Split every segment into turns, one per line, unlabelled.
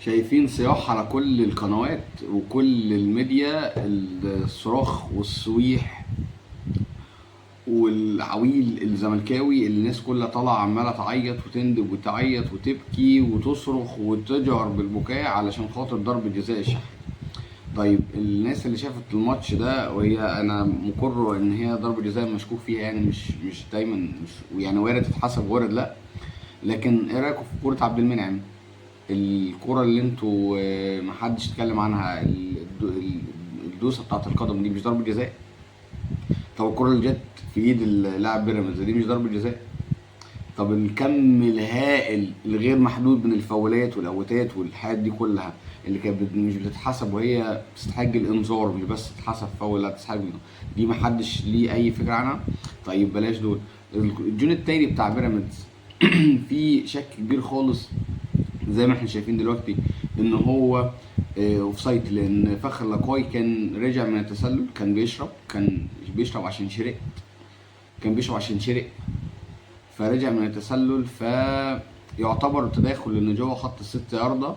شايفين صياح على كل القنوات وكل الميديا، الصراخ والصويح والعويل الزملكاوي اللي الناس كلها طالعه عماله تعيط وتندب وتعيط وتبكي وتصرخ وتجهر بالبكاء علشان خاطر ضربة جزاء الشحات. طيب الناس اللي شافت الماتش ده، وهي انا مقر ان هي ضربة جزاء مشكوك فيها، يعني مش دايما، مش يعني وارد تتحسب وارد لا، لكن ايه رايكم في كرة عبد المنعم؟ الكرة اللي انتوا محدش اتكلم عنها، الدوسة بتاعت القدم دي مش ضربة جزاء؟ طب الكرة اللي جت في ايد اللاعب بيراميدز دي مش ضربة جزاء؟ طب الكم الهائل الغير محدود من الفاولات والاوتات والحاجات دي كلها اللي كانت مش بتتحسب وهي تستحق الانذار، مش بس تتحسب فاول، لا تستحق دي محدش ليه اي فكره عنها. طيب بلاش دول. الجون التاني بتاع بيراميدز في شك كبير خالص زي ما احنا شايفين دلوقتي ان هو اوف سايت، لان فخر لقاي كان راجع من التسلل، كان بيشرب عشان شرق، كان بيشرب عشان شرق، فرجع من التسلل، فيعتبر تداخل لان جوه خط الست ياردة،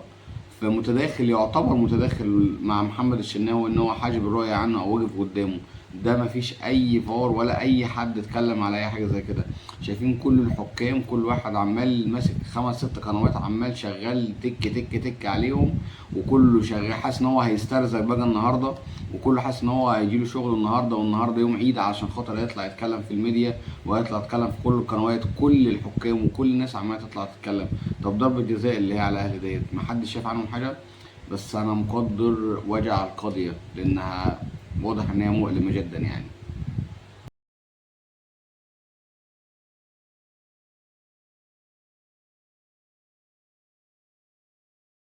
فمتداخل يعتبر متداخل مع محمد الشناوي ان هو حاجب الرؤية عنه او وقف قدامه. ده مفيش اي فار ولا اي حد اتكلم على اي حاجه زي كده. شايفين كل الحكام كل واحد عمال ماسك 5 6 قنوات عمال شغال تك تك تك عليهم، وكله شغال حاسس ان هو هيسترزق بقى النهارده، وكله حاسس ان هو هيجيله شغل النهارده، والنهارده يوم عيد عشان خاطر يطلع يتكلم في الميديا ويطلع يتكلم في كل القنوات، كل الحكام وكل الناس عماله تطلع تتكلم. طب ضربة الجزاء اللي هي على الاهلي ديت محدش شاف عنهم حاجه، بس انا مقدر وجع القضيه لانها واضح ان هي مؤلمه جدا يعني.